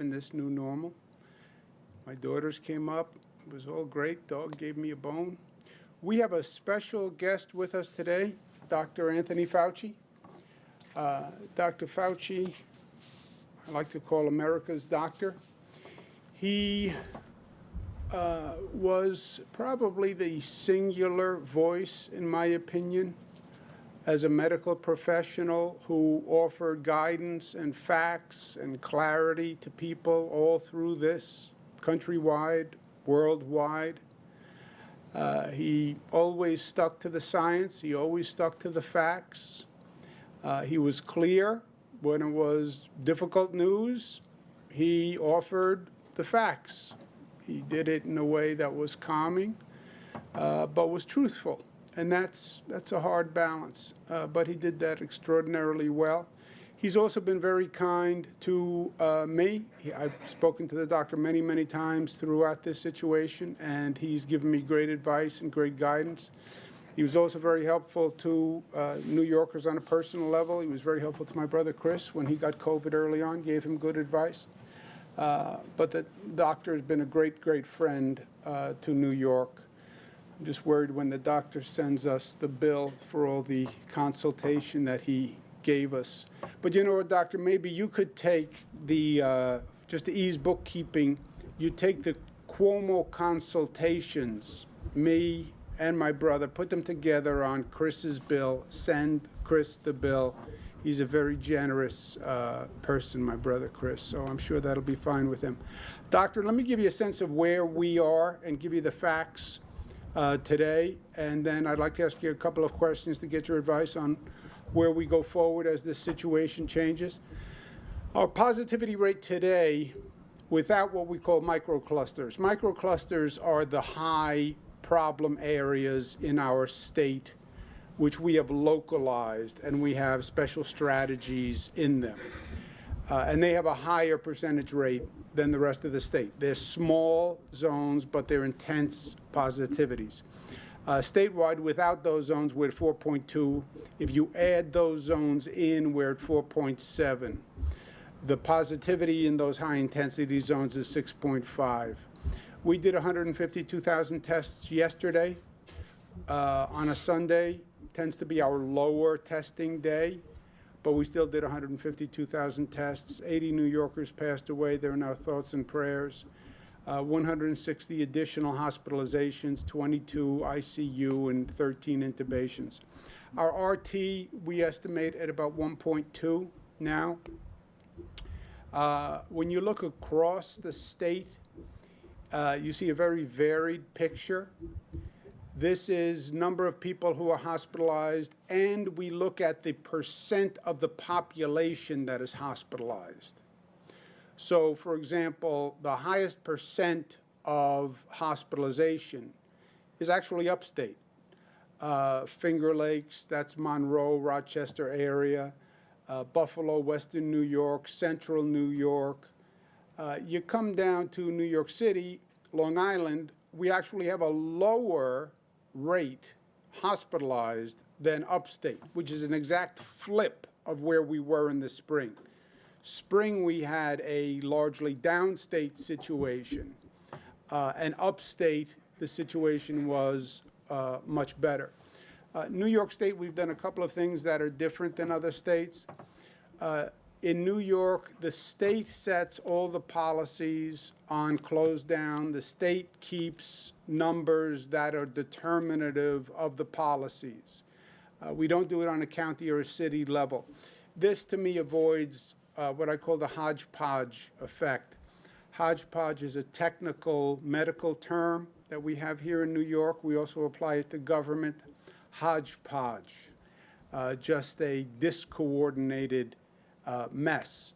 in this new normal. My daughters came up. It was all great. Dog gave me a bone. We have a special guest with us today, Dr. Anthony Fauci. Dr. Fauci, I like to call America's doctor. He was probably the singular voice, in my opinion, as a medical professional who offered guidance and facts and clarity to people all through this, countrywide, worldwide. He always stuck to the science. He always stuck to the facts. He was clear when it was difficult news. He offered the facts. He did it in a way that was calming, but was truthful. And that's a hard balance. But he did that extraordinarily well. He's also been very kind to me. I've spoken to the doctor many, many times throughout this situation, and he's given me great advice and great guidance. He was also very helpful to New Yorkers on a personal level. He was very helpful to my brother Chris when he got COVID early on, gave him good advice. But the doctor has been a great, great friend to New York. I'm just worried when the doctor sends us the bill for all the consultation that he gave us. But you know what, doctor, maybe you could take the, just to ease bookkeeping, you take the Cuomo consultations, me and my brother, put them together on Chris's bill, send Chris the bill. He's a very generous person, my brother Chris, so I'm sure that'll be fine with him. Doctor, let me give you a sense of where we are and give you the facts today, and then I'd like to ask you a couple of questions to get your advice on where we go forward as this situation changes. Our positivity rate today, without what we call microclusters. Microclusters are the high problem areas in our state, which we have localized, and we have special strategies in them. And they have a higher percentage rate than the rest of the state. They're small zones, but they're intense positivities. Statewide, without those zones, we're at 4.2. If you add those zones in, we're at 4.7. The positivity in those high intensity zones is 6.5. We did 152,000 tests yesterday. On a Sunday, tends to be our lower testing day, but we still did 152,000 tests. 80 New Yorkers passed away. They're in our thoughts and prayers. 160 additional hospitalizations, 22 ICU, and 13 intubations. Our RT, we estimate at about 1.2 now. When you look across the state, you see a very varied picture. This is number of people who are hospitalized, and we look at the percent of the population that is hospitalized. So, for example, the highest percent of hospitalization is actually upstate. Finger Lakes, that's Monroe, Rochester area, Buffalo, Western New York, Central New York. You come down to New York City, Long Island, we actually have a lower rate hospitalized than upstate, which is an exact flip of where we were in the spring. Spring, we had a largely downstate situation, and upstate, the situation was much better. New York State, we've done a couple of things that are different than other states. In New York, the state sets all the policies on close down. The state keeps numbers that are determinative of the policies. We don't do it on a county or a city level. This, to me, avoids what I call the hodgepodge effect. Hodgepodge is a technical medical term that we have here in New York. We also apply it to government. Hodgepodge, just a discoordinated mess.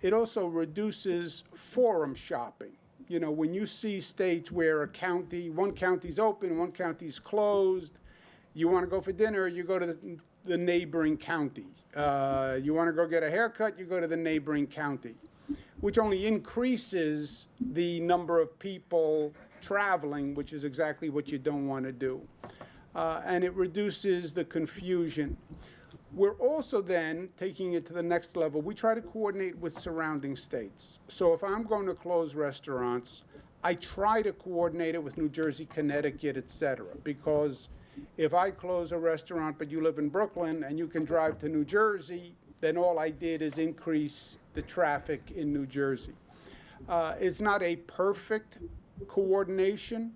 It also reduces forum shopping. You know, when you see states where a county, one county's open, one county's closed, you want to go for dinner, you go to the neighboring county. You want to go get a haircut, you go to the neighboring county, which only increases the number of people traveling, which is exactly what you don't want to do. And it reduces the confusion. We're also then taking it to the next level. We try to coordinate with surrounding states. So if I'm going to close restaurants, I try to coordinate it with New Jersey, Connecticut, et cetera, because if I close a restaurant but you live in Brooklyn and you can drive to New Jersey, then all I did is increase the traffic in New Jersey. It's not a perfect coordination,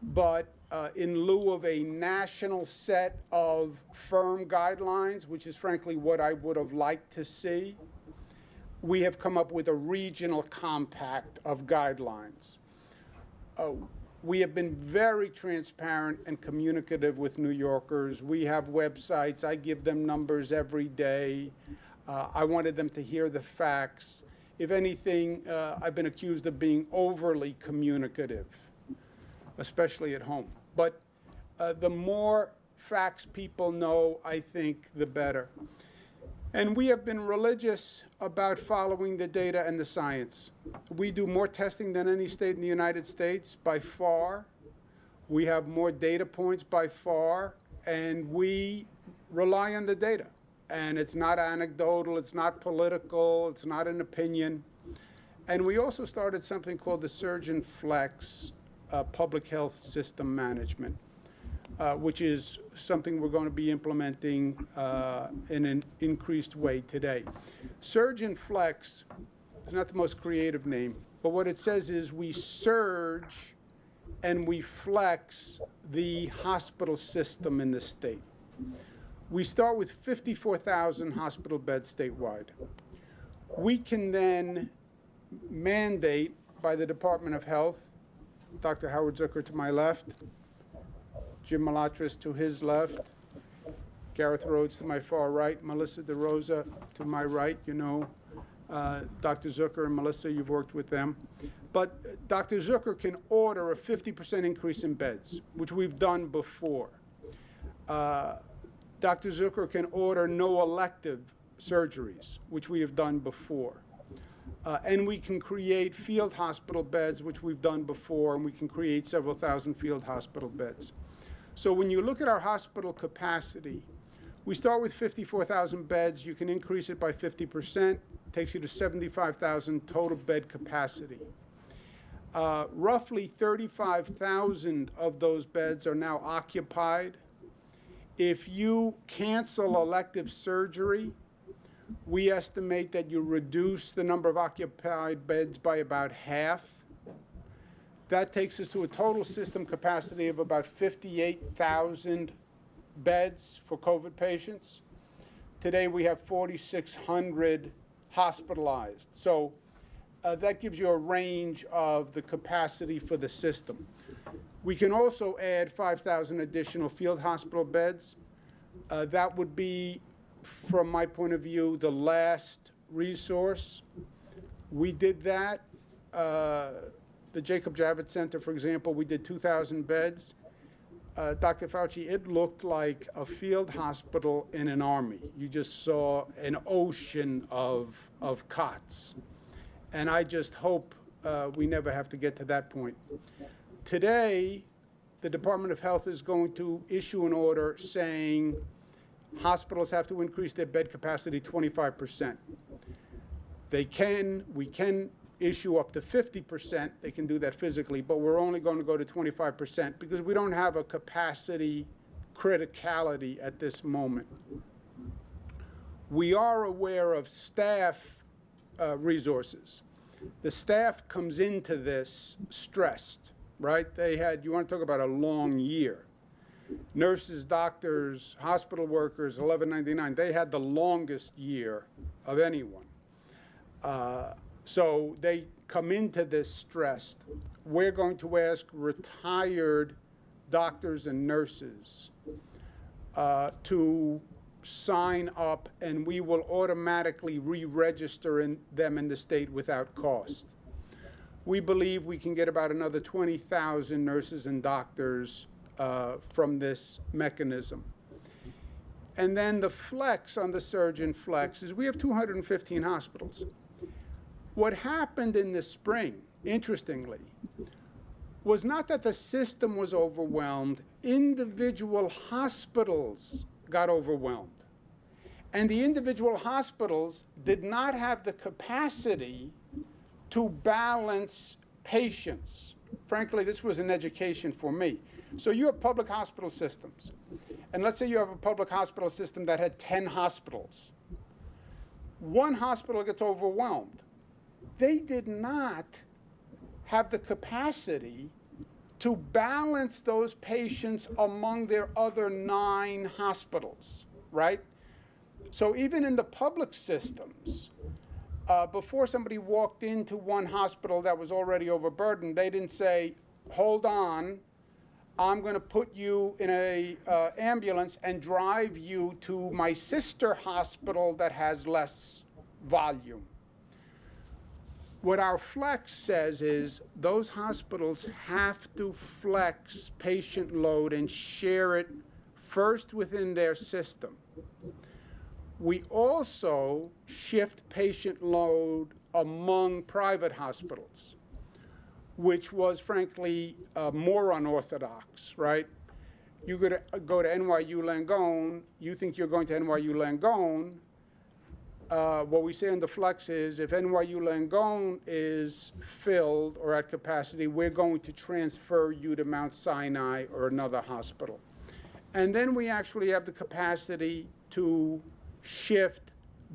but in lieu of a national set of firm guidelines, which is frankly what I would have liked to see, we have come up with a regional compact of guidelines. We have been very transparent and communicative with New Yorkers. We have websites. I give them numbers every day. I wanted them to hear the facts. If anything, I've been accused of being overly communicative, especially at home. But the more facts people know, I think, the better. And we have been religious about following the data and the science. We do more testing than any state in the United States by far. We have more data points by far, and we rely on the data. And it's not anecdotal, it's not political, it's not an opinion. And we also started something called the Surgeon Flex Public Health System Management, which is something we're going to be implementing in an increased way today. Surgeon Flex is not the most creative name, but what it says is we surge and we flex the hospital system in the state. We start with 54,000 hospital beds statewide. We can then mandate by the Department of Health, Dr. Howard Zucker to my left, Jim Malatras to his left, Gareth Rhodes to my far right, Melissa DeRosa to my right. You know, Dr. Zucker and Melissa, you've worked with them. But Dr. Zucker can order a 50% increase in beds, which we've done before. Dr. Zucker can order no elective surgeries, which we have done before. And we can create field hospital beds, which we've done before, and we can create several thousand field hospital beds. So when you look at our hospital capacity, we start with 54,000 beds. You can increase it by 50%. Takes you to 75,000 total bed capacity. Roughly 35,000 of those beds are now occupied. If you cancel elective surgery, we estimate that you reduce the number of occupied beds by about half. That takes us to a total system capacity of about 58,000 beds for COVID patients. Today we have 4,600 hospitalized. So that gives you a range of the capacity for the system. We can also add 5,000 additional field hospital beds. That would be, from my point of view, the last resource. We did that. The Jacob Javits Center, for example, we did 2,000 beds. Dr. Fauci, it looked like a field hospital in an army. You just saw an ocean of cots. And I just hope we never have to get to that point. Today, the Department of Health is going to issue an order saying hospitals have to increase their bed capacity 25%. We can issue up to 50%. They can do that physically, but we're only going to go to 25% because we don't have a capacity criticality at this moment. We are aware of staff resources. The staff comes into this stressed, right? You want to talk about a long year. Nurses, doctors, hospital workers, 1199, they had the longest year of anyone. So they come into this stressed. We're going to ask retired doctors and nurses to sign up, and we will automatically re-register them in the state without cost. We believe we can get about another 20,000 nurses and doctors from this mechanism. And then the flex on the Surgeon Flex is we have 215 hospitals. What happened in the spring, interestingly, was not that the system was overwhelmed. Individual hospitals got overwhelmed. And the individual hospitals did not have the capacity to balance patients. Frankly, this was an education for me. So you have public hospital systems. And let's say you have a public hospital system that had 10 hospitals. One hospital gets overwhelmed. They did not have the capacity to balance those patients among their other 9 hospitals, right? So even in the public systems, before somebody walked into one hospital that was already overburdened, they didn't say, hold on, I'm going to put you in a ambulance and drive you to my sister hospital that has less volume. What our flex says is those hospitals have to flex patient load and share it first within their system. We also shift patient load among private hospitals, which was frankly more unorthodox, right? You go to NYU Langone, you think you're going to NYU Langone. What we say in the flex is if NYU Langone is filled or at capacity, we're going to transfer you to Mount Sinai or another hospital. And then we actually have the capacity to shift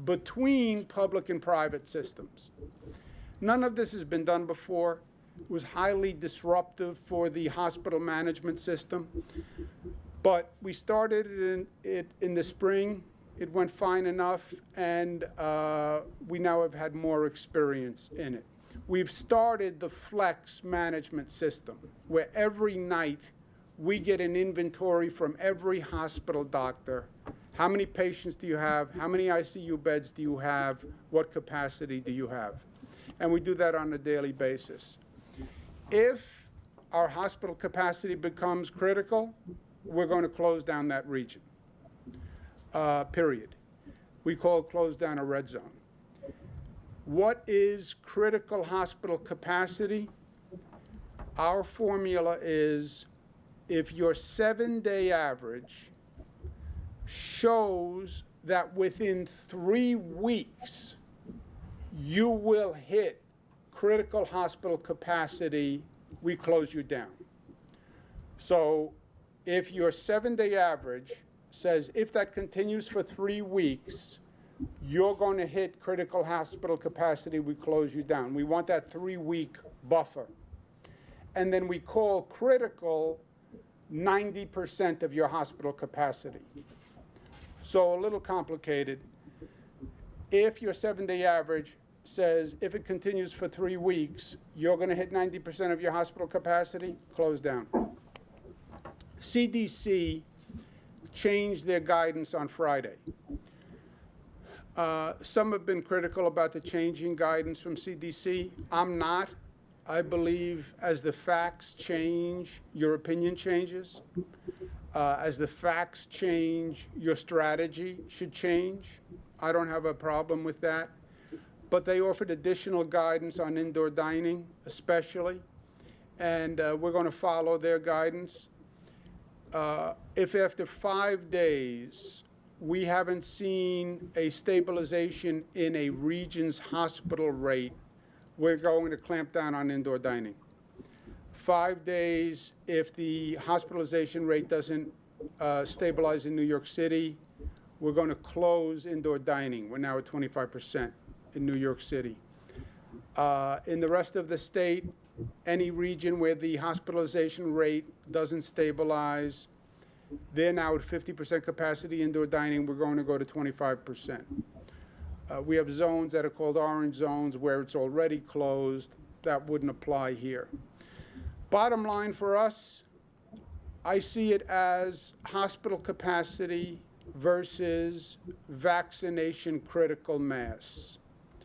between public and private systems. None of this has been done before. It was highly disruptive for the hospital management system. But we started it in the spring. It went fine enough, and we now have had more experience in it. We've started the flex management system, where every night we get an inventory from every hospital doctor. How many patients do you have? How many ICU beds do you have? What capacity do you have? And we do that on a daily basis. If our hospital capacity becomes critical, we're going to close down that region, period. We call close down a red zone. What is critical hospital capacity? Our formula is if your 7-day average shows that within 3 weeks you will hit critical hospital capacity, we close you down. So if your 7-day average says if that continues for 3 weeks, you're going to hit critical hospital capacity, we close you down. We want that 3-week buffer. And then we call critical 90% of your hospital capacity. So a little complicated. If your 7-day average says if it continues for 3 weeks, you're going to hit 90% of your hospital capacity, close down. CDC changed their guidance on Friday. Some have been critical about the changing guidance from CDC. I'm not. I believe as the facts change, your opinion changes. As the facts change, your strategy should change. I don't have a problem with that. But they offered additional guidance on indoor dining, especially. And we're going to follow their guidance. If after 5 days we haven't seen a stabilization in a region's hospital rate, we're going to clamp down on indoor dining. 5 days, if the hospitalization rate doesn't stabilize in New York City, we're going to close indoor dining. We're now at 25% in New York City. In the rest of the state, any region where the hospitalization rate doesn't stabilize, they're now at 50% capacity indoor dining. We're going to go to 25%. We have zones that are called orange zones where it's already closed. That wouldn't apply here. Bottom line for us, I see it as hospital capacity versus vaccination critical mass.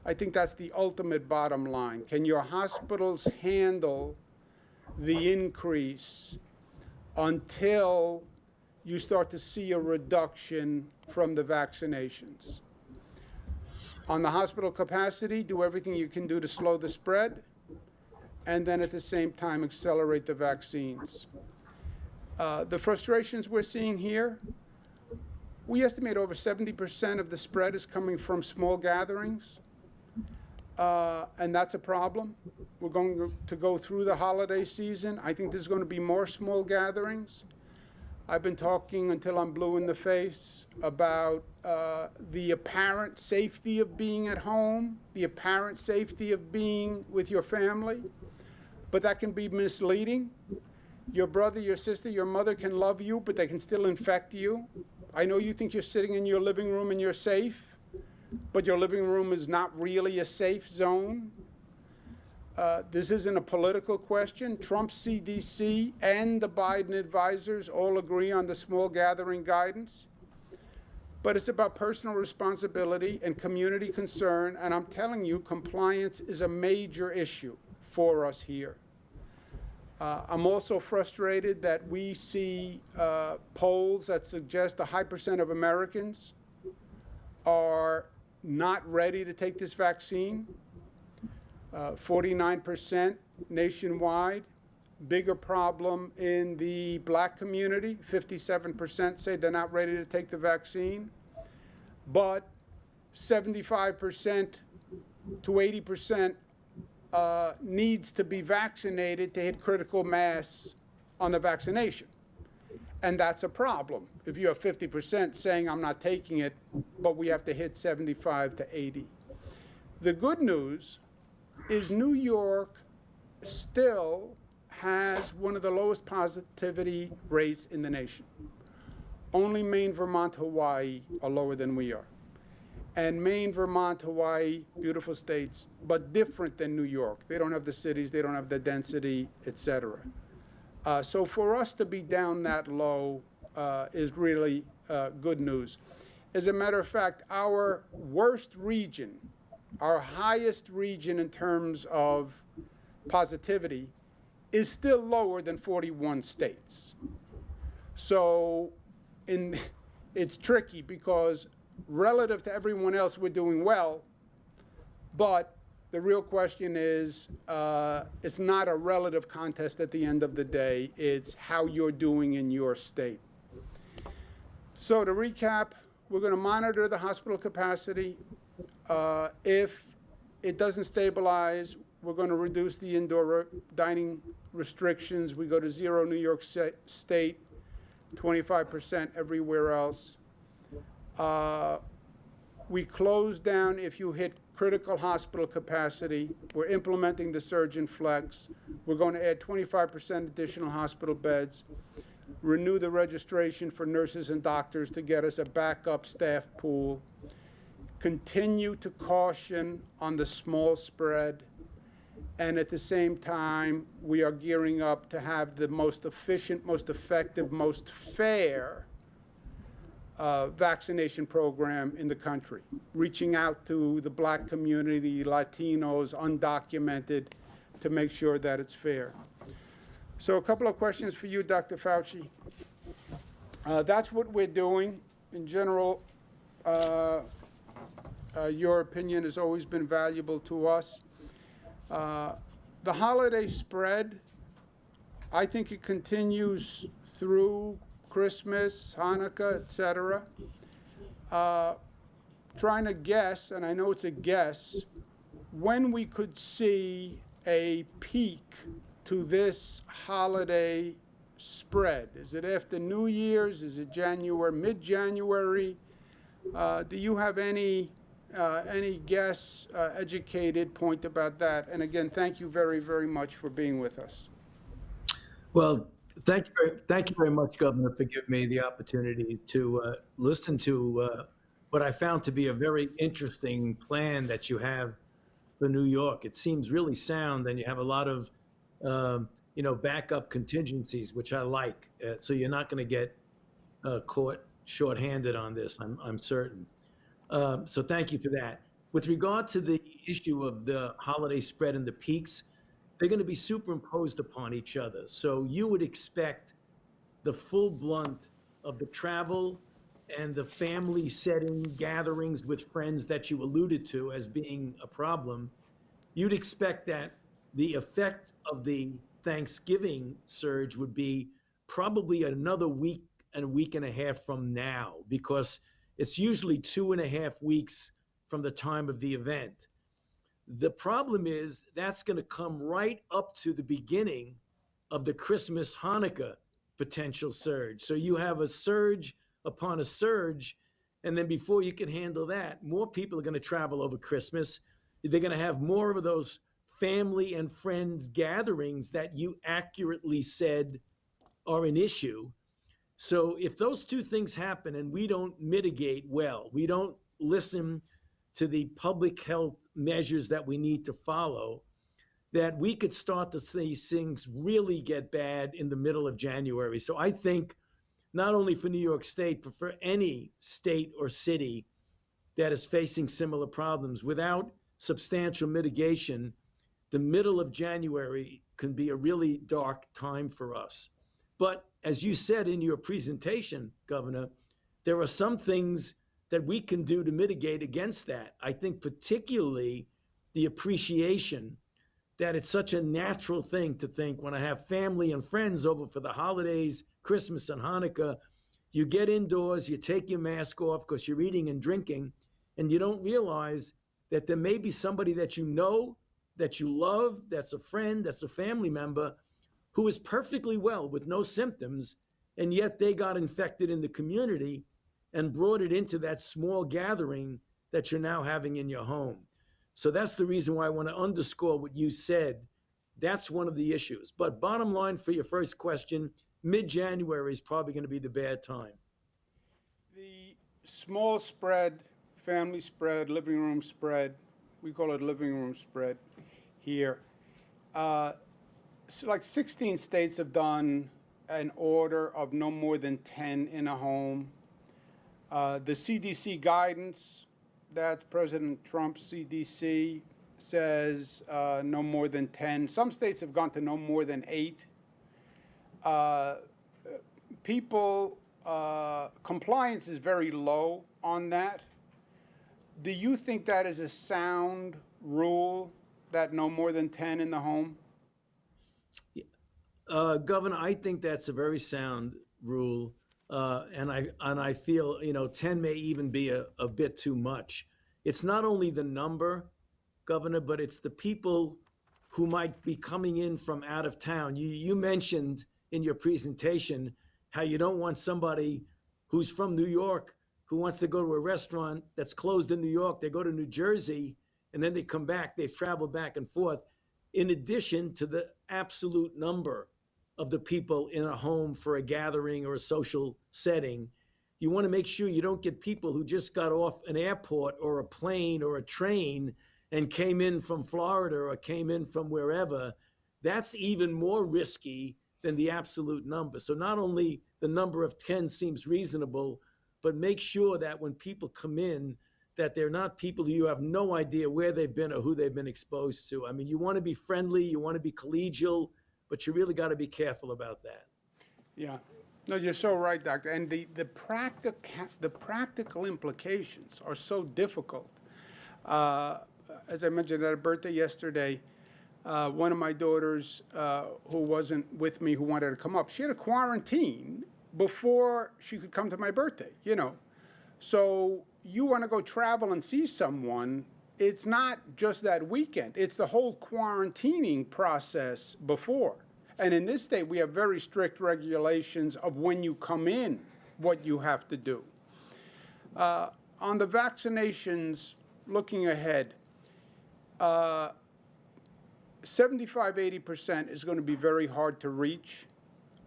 I think that's the ultimate bottom line. Can your hospitals handle the increase until you start to see a reduction from the vaccinations? On the hospital capacity, do everything you can do to slow the spread, and then at the same time accelerate the vaccines. The frustrations we're seeing here, We estimate over 70% of the spread is coming from small gatherings, and that's a problem. We're going to go through the holiday season. I think there's going to be more small gatherings. I've been talking until I'm blue in the face about the apparent safety of being at home, the apparent safety of being with your family, but that can be misleading. Your brother, your sister, your mother can love you, but they can still infect you. I know you think you're sitting in your living room and you're safe, but your living room is not really a safe zone. This isn't a political question. Trump's CDC and the Biden advisors all agree on the small gathering guidance. But it's about personal responsibility and community concern, and I'm telling you, compliance is a major issue for us here. I'm also frustrated that we see polls that suggest a high percent of Americans are not ready to take this vaccine. 49% nationwide. Bigger problem in the black community. 57% say they're not ready to take the vaccine. But 75% to 80% needs to be vaccinated to hit critical mass on the vaccination. And that's a problem. If you have 50% saying I'm not taking it, but we have to hit 75 to 80. The good news is New York still has one of the lowest positivity rates in the nation. Only Maine, Vermont, Hawaii are lower than we are. And Maine, Vermont, Hawaii, beautiful states, but different than New York. They don't have the cities, they don't have the density, et cetera. So for us to be down that low is really good news. As a matter of fact, our worst region, our highest region in terms of positivity, is still lower than 41 states. So it's tricky because relative to everyone else, we're doing well, but the real question is, it's not a relative contest at the end of the day. It's how you're doing in your state. So to recap, we're going to monitor the hospital capacity. If it doesn't stabilize, we're going to reduce the indoor dining restrictions. We go to 0 New York State, 25% everywhere else. We close down if you hit critical hospital capacity. We're implementing the surge and flex. We're going to add 25% additional hospital beds, renew the registration for nurses and doctors to get us a backup staff pool, continue to caution on the small spread, and at the same time, we are gearing up to have the most efficient, most effective, most fair vaccination program in the country, reaching out to the black community, Latinos, undocumented, to make sure that it's fair. So a couple of questions for you, Dr. Fauci. That's what we're doing. In general, your opinion has always been valuable to us. The holiday spread, I think it continues through Christmas, Hanukkah, et cetera. Trying to guess, and I know it's a guess, when we could see a peak to this holiday spread. Is it after New Year's? Is it January, mid-January? Do you have any guess, educated point about that? And again, thank you very, very much for being with us. Well, thank you very much, Governor, for giving me the opportunity to listen to what I found to be a very interesting plan that you have for New York. It seems really sound, and you have a lot of backup contingencies, which I like. So you're not going to get caught shorthanded on this, I'm certain. So thank you for that. With regard to the issue of the holiday spread and the peaks, they're going to be superimposed upon each other. So you would expect the full blunt of the travel and the family setting gatherings with friends that you alluded to as being a problem. You'd expect that the effect of the Thanksgiving surge would be probably another week a week and a half from now, because it's usually 2.5 weeks from the time of the event. The problem is that's going to come right up to the beginning of the Christmas Hanukkah potential surge. So you have a surge upon a surge. And then before you can handle that, more people are going to travel over Christmas. They're going to have more of those family and friends gatherings that you accurately said are an issue. So if those two things happen and we don't mitigate well, we don't listen to the public health measures that we need to follow, that we could start to see things really get bad in the middle of January. So I think not only for New York State, but for any state or city that is facing similar problems, without substantial mitigation, the middle of January can be a really dark time for us. But as you said in your presentation, Governor, there are some things that we can do to mitigate against that. I think particularly the appreciation that it's such a natural thing to think, when I have family and friends over for the holidays, Christmas and Hanukkah, you get indoors, you take your mask off because you're eating and drinking, and you don't realize that there may be somebody that you know, that you love, that's a friend, that's a family member, who is perfectly well with no symptoms, and yet they got infected in the community and brought it into that small gathering that you're now having in your home. So that's the reason why I want to underscore what you said. That's one of the issues. But bottom line for your first question, mid-January is probably going to be the bad time. The small spread, family spread, living room spread, we call it living room spread here. So like 16 states have done an order of no more than 10 in a home. The CDC guidance, that's President Trump's CDC, says no more than 10. Some states have gone to no more than 8. Compliance is very low on that. Do you think that is a sound rule, that no more than 10 in the home? Governor, I think that's a very sound rule. And I feel, 10 may even be a bit too much. It's not only the number, Governor, but it's the people who might be coming in from out of town. You mentioned in your presentation how you don't want somebody who's from New York who wants to go to a restaurant that's closed in New York. They go to New Jersey and then they come back. They've traveled back and forth. In addition to the absolute number of the people in a home for a gathering or a social setting, you want to make sure you don't get people who just got off an airport or a plane or a train and came in from Florida or came in from wherever. That's even more risky than the absolute number. So not only the number of 10 seems reasonable, but make sure that when people come in, that they're not people who you have no idea where they've been or who they've been exposed to. I mean, you want to be friendly, you want to be collegial, but you really got to be careful about that. Yeah. No, you're so right, Doctor. And the practical implications are so difficult. As I mentioned at a birthday yesterday, one of my daughters who wasn't with me, who wanted to come up, she had a quarantine before she could come to my birthday, So you want to go travel and see someone, it's not just that weekend. It's the whole quarantining process before. And in this state, we have very strict regulations of when you come in, what you have to do. On the vaccinations, looking ahead, 75–80% is going to be very hard to reach.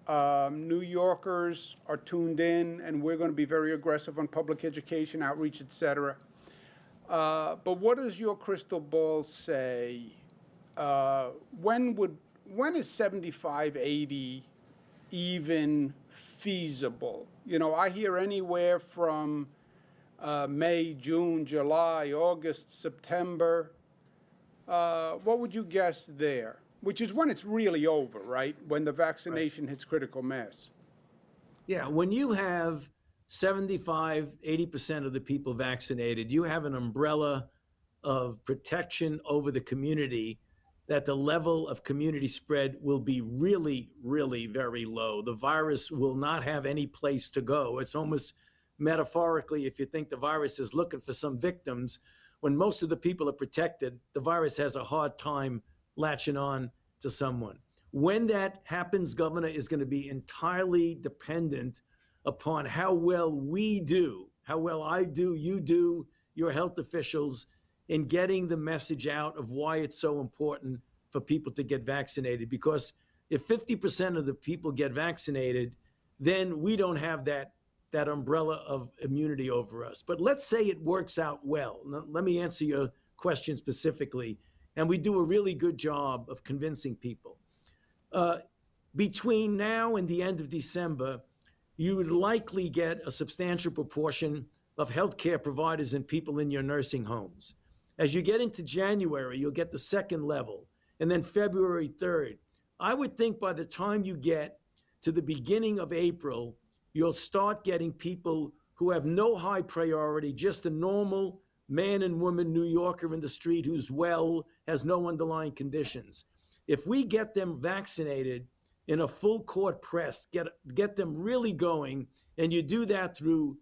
New Yorkers are tuned in, and we're going to be very aggressive on public education, outreach, et cetera. But what does your crystal ball say? When is 75–80 even feasible? I hear anywhere from May, June, July, August, September. What would you guess there? Which is when it's really over, right? When the vaccination hits critical mass. Yeah, when you have 75–80% of the people vaccinated, you have an umbrella of protection over the community that the level of community spread will be really, really very low. The virus will not have any place to go. It's almost metaphorically, if you think the virus is looking for some victims, when most of the people are protected, the virus has a hard time latching on to someone. When that happens, Governor, is going to be entirely dependent upon how well we do, how well I do, you do, your health officials, in getting the message out of why it's so important for people to get vaccinated. Because if 50% of the people get vaccinated, then we don't have that umbrella of immunity over us. But let's say it works out well. Now, let me answer your question specifically. And we do a really good job of convincing people. Between now and the end of December, you would likely get a substantial proportion of healthcare providers and people in your nursing homes. As you get into January, you'll get the second level, and then February 3rd. I would think by the time you get to the beginning of April, you'll start getting people who have no high priority, just a normal man and woman New Yorker in the street who's well, has no underlying conditions. If we get them vaccinated in a full court press, get them really going, and you do that through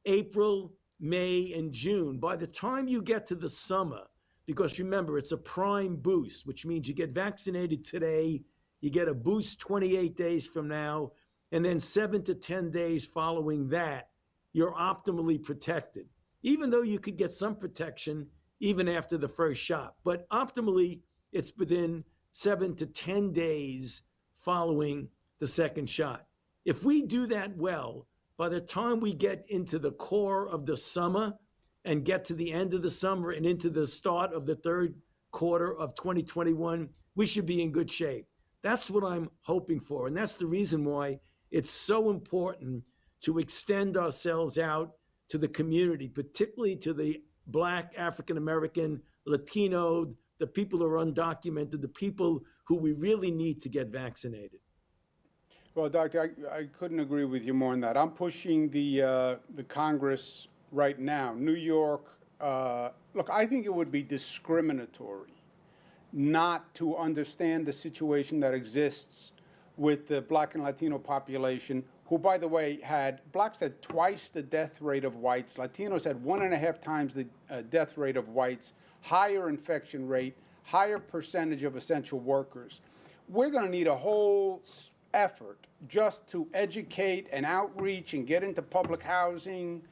April, May, and June, by the time you get to the summer, because remember, it's a prime boost, which means you get vaccinated today, you get a boost 28 days from now, and then 7 to 10 days following that, you're optimally protected, even though you could get some protection even after the first shot. But optimally, it's within 7 to 10 days following the second shot. If we do that well, by the time we get into the core of the summer and get to the end of the summer and into the start of the third quarter of 2021, we should be in good shape. That's what I'm hoping for. And that's the reason why it's so important to extend ourselves out to the community, particularly to the Black, African American, Latino, the people who are undocumented, the people who we really need to get vaccinated. Well, Doctor, I couldn't agree with you more on that. I'm pushing the Congress right now. New York, look, I think it would be discriminatory not to understand the situation that exists with the Black and Latino population, who, by the way, blacks had twice the death rate of whites, Latinos had 1.5 times the death rate of whites, higher infection rate, higher percentage of essential workers. We're going to need a whole effort just to educate and outreach and get into public housing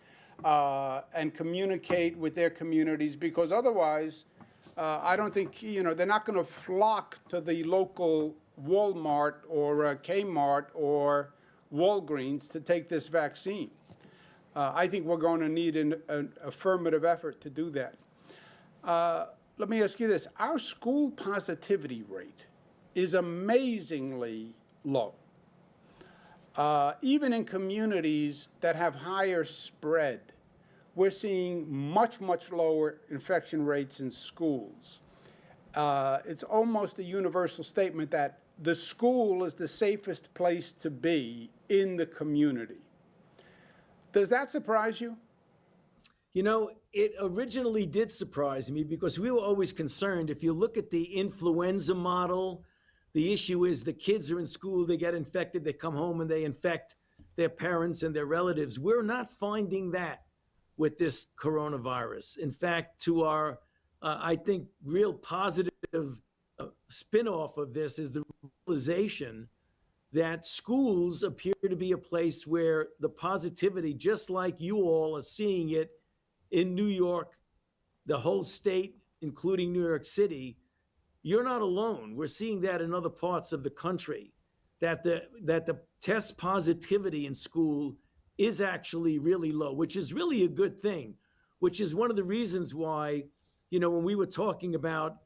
and communicate with their communities, because otherwise, I don't think, they're not going to flock to the local Walmart or Kmart or Walgreens to take this vaccine. I think we're going to need an affirmative effort to do that. Let me ask you this. Our school positivity rate is amazingly low. Even in communities that have higher spread, we're seeing much, much lower infection rates in schools. It's almost a universal statement that the school is the safest place to be in the community. Does that surprise you? It originally did surprise me because we were always concerned. If you look at the influenza model, the issue is the kids are in school, they get infected, they come home and they infect their parents and their relatives. We're not finding that with this coronavirus. In fact, to our, I think, real positive spin-off of this is the realization that schools appear to be a place where the positivity, just like you all are seeing it in New York, the whole state, including New York City, you're not alone. We're seeing that in other parts of the country, that the test positivity in school is actually really low, which is really a good thing, which is one of the reasons why, when we were talking about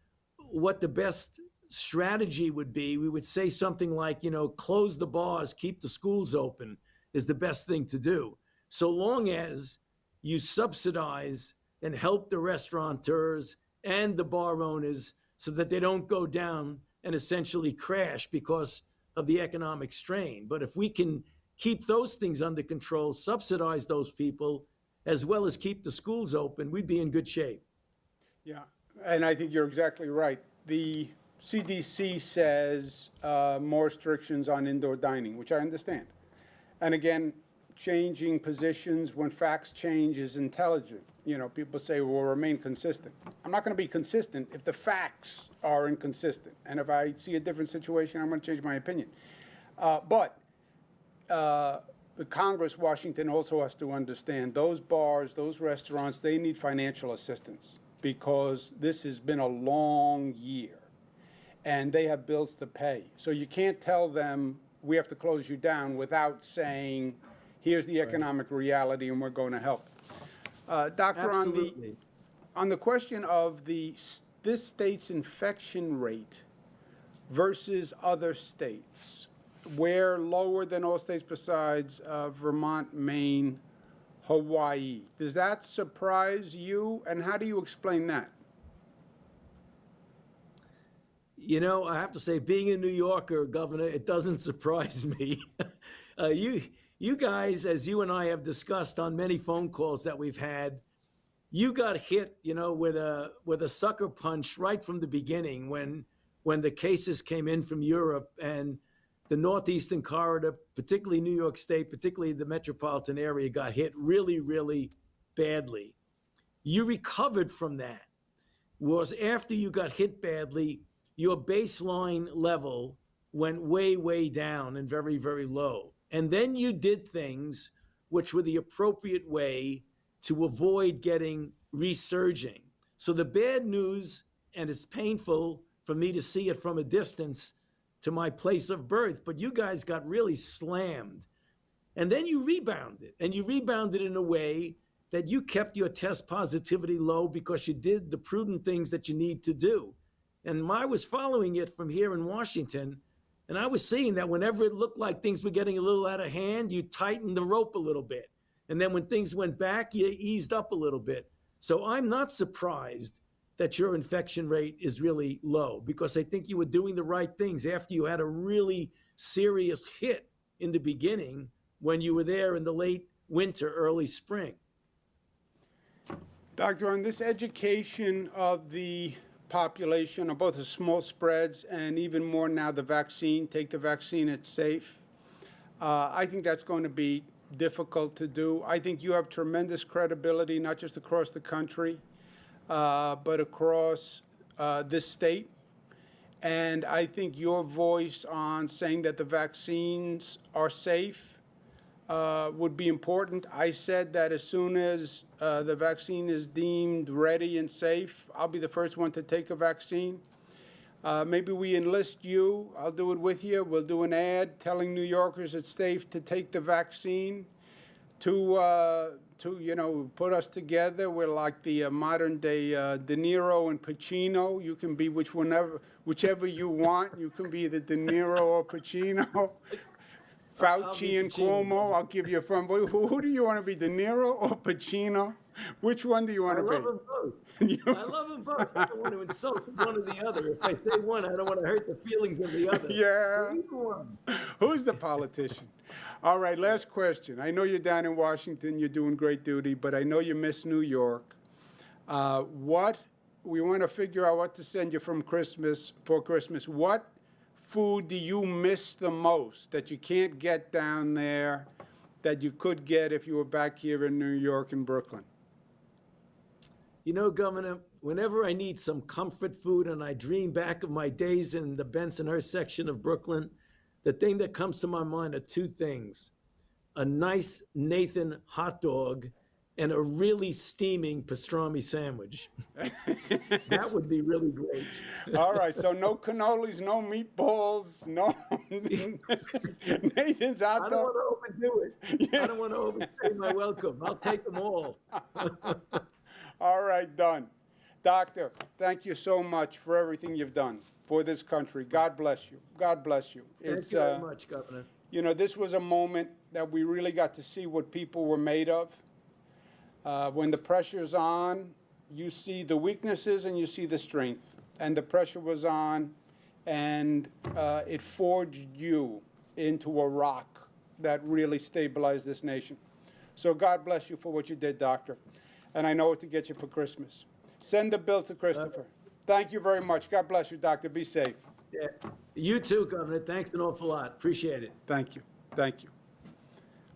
what the best strategy would be, we would say something like, close the bars, keep the schools open is the best thing to do. So long as you subsidize and help the restaurateurs and the bar owners so that they don't go down and essentially crash because of the economic strain. But if we can keep those things under control, subsidize those people, as well as keep the schools open, we'd be in good shape. Yeah, and I think you're exactly right. The CDC says more restrictions on indoor dining, which I understand. And again, changing positions when facts change is intelligent. You know, people say, well, remain consistent. I'm not going to be consistent if the facts are inconsistent. And if I see a different situation, I'm going to change my opinion. But the Congress, Washington, also has to understand those bars, those restaurants, they need financial assistance because this has been a long year and they have bills to pay. So you can't tell them we have to close you down without saying, here's the economic reality and we're going to help. Doctor, Absolutely. on the question of this state's infection rate versus other states, we're lower than all states besides Vermont, Maine, Hawaii. Does that surprise you? And how do you explain that? You know, I have to say, being a New Yorker, Governor, it doesn't surprise me. You guys, as you and I have discussed on many phone calls that we've had, you got hit, you know, with a sucker punch right from the beginning when the cases came in from Europe and the Northeastern corridor, particularly New York State, particularly the metropolitan area, got hit really, really badly. You recovered from that. Was after you got hit badly, your baseline level went way, way down and very, very low. And then you did things which were the appropriate way to avoid getting resurging. So the bad news, and it's painful for me to see it from a distance to my place of birth, but you guys got really slammed. And then you rebounded, and you rebounded in a way that you kept your test positivity low because you did the prudent things that you need to do. And I was following it from here in Washington, and I was seeing that whenever it looked like things were getting a little out of hand, you tightened the rope a little bit. And then when things went back, you eased up a little bit. So I'm not surprised that your infection rate is really low because I think you were doing the right things after you had a really serious hit in the beginning when you were there in the late winter, early spring. Doctor, on this education of the population of both the small spreads and even more now the vaccine, take the vaccine, it's safe. I think that's going to be difficult to do. I think you have tremendous credibility, not just across the country, but across this state. And I think your voice on saying that the vaccines are safe would be important. I said that as soon as the vaccine is deemed ready and safe, I'll be the first one to take a vaccine. Maybe we enlist you. I'll do it with you. We'll do an ad telling New Yorkers it's safe to take the vaccine to put us together. We're like the modern day De Niro and Pacino. You can be whichever you want. You can be either De Niro or Pacino. Fauci and Cuomo, I'll give you a firm. Who do you want to be, De Niro or Pacino? Which one do you want to be? I love them both. I love them both. I don't want to insult one or the other. If I say one, I don't want to hurt the feelings of the other. Yeah. So either one. Who's the politician? All right, last question. I know you're down in Washington. You're doing great duty, but I know you miss New York. We want to figure out what to send you for Christmas. What food do you miss the most that you can't get down there that you could get if you were back here in New York and Brooklyn? You know, Governor, whenever I need some comfort food and I dream back of my days in the Bensonhurst section of Brooklyn, the thing that comes to my mind are two things: a nice Nathan hot dog and a really steaming pastrami sandwich. That would be really great. All right, so no cannolis, no meatballs, no Nathan's hot I dog. don't want to overdo it. Yeah. I don't want to overstay my welcome. I'll take them all. All right, done. Doctor, thank you so much for everything you've done for this country. God bless you. God bless you. Thank you very much, Governor. You know, this was a moment that we really got to see what people were made of. When the pressure's on, you see the weaknesses and you see the strength. And the pressure was on, and it forged you into a rock that really stabilized this nation. So God bless you for what you did, Doctor. And I know what to get you for Christmas. Send the bill to Christopher. Thank you very much. God bless you, Doctor. Be safe. Yeah. You too, Governor. Thanks an awful lot. Appreciate it. Thank you. Thank you.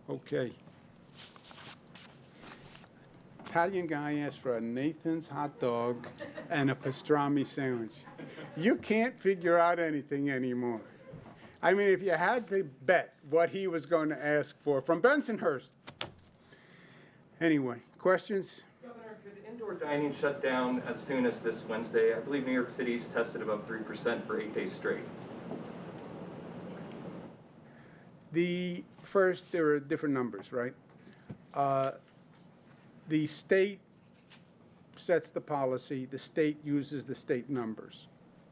Okay. Italian guy asked for a Nathan's hot dog and a pastrami sandwich. You can't figure out anything anymore. I mean, if you had to bet what he was going to ask for from Bensonhurst. Anyway, questions? Governor, could indoor dining shut down as soon as this Wednesday? I believe New York City's tested above 3% for 8 days straight. First, there are different numbers, right? The state sets the policy. The state uses the state numbers.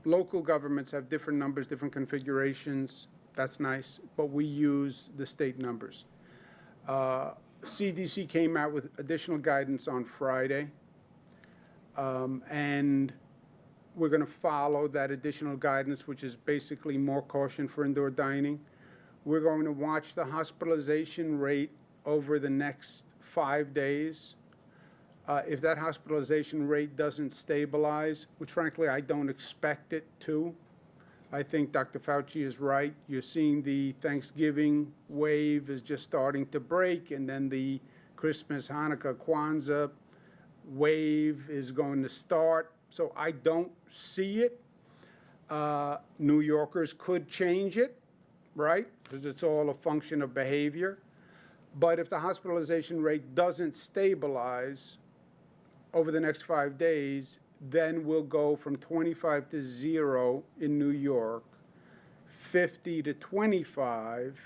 Local governments have different numbers, different configurations. That's nice, but we use the state numbers. CDC came out with additional guidance on Friday, and we're going to follow that additional guidance, which is basically more caution for indoor dining. We're going to watch the hospitalization rate over the next 5 days. If that hospitalization rate doesn't stabilize, which frankly I don't expect it to, I think Dr. Fauci is right. You're seeing the Thanksgiving wave is just starting to break, and then the Christmas, Hanukkah, Kwanzaa wave is going to start. So I don't see it. New Yorkers could change it, right? Because it's all a function of behavior. But if the hospitalization rate doesn't stabilize over the next 5 days, then we'll go from 25 to 0 in New York, 50 to 25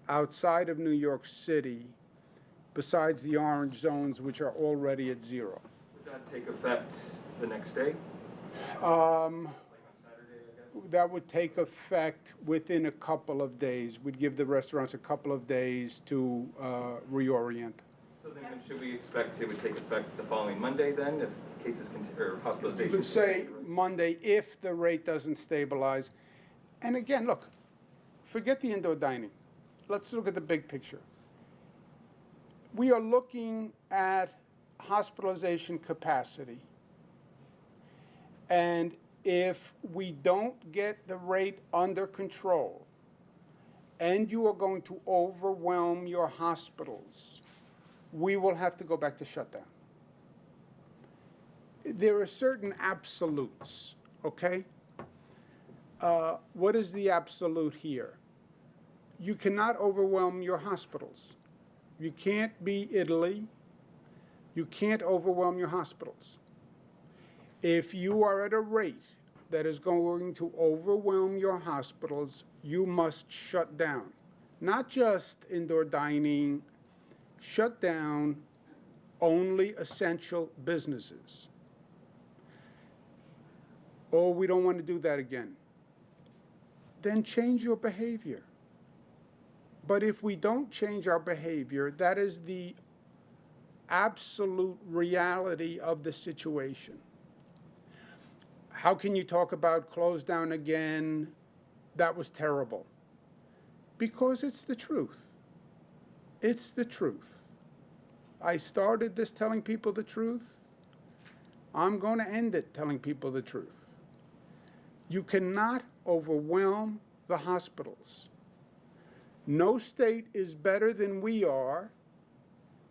outside of New York City, besides the orange zones, which are already at 0. Would that take effect the next day? Um, Like on Saturday, I guess? That would take effect within a couple of days. We'd give the restaurants a couple of days to reorient. So then should we expect it would take effect the following Monday then, if cases or hospitalizations? You could say Monday if the rate doesn't stabilize. And again, look, forget the indoor dining. Let's look at the big picture. We are looking at hospitalization capacity. And if we don't get the rate under control, and you are going to overwhelm your hospitals, we will have to go back to shutdown. There are certain absolutes, okay? What is the absolute here? You cannot overwhelm your hospitals. You can't be Italy. You can't overwhelm your hospitals. If you are at a rate that is going to overwhelm your hospitals, you must shut down. Not just indoor dining, shut down only essential businesses. Oh, we don't want to do that again. Then change your behavior. But if we don't change our behavior, that is the absolute reality of the situation. How can you talk about close down again? That was terrible. Because it's the truth. It's the truth. I started this telling people the truth. I'm going to end it telling people the truth. You cannot overwhelm the hospitals. No state is better than we are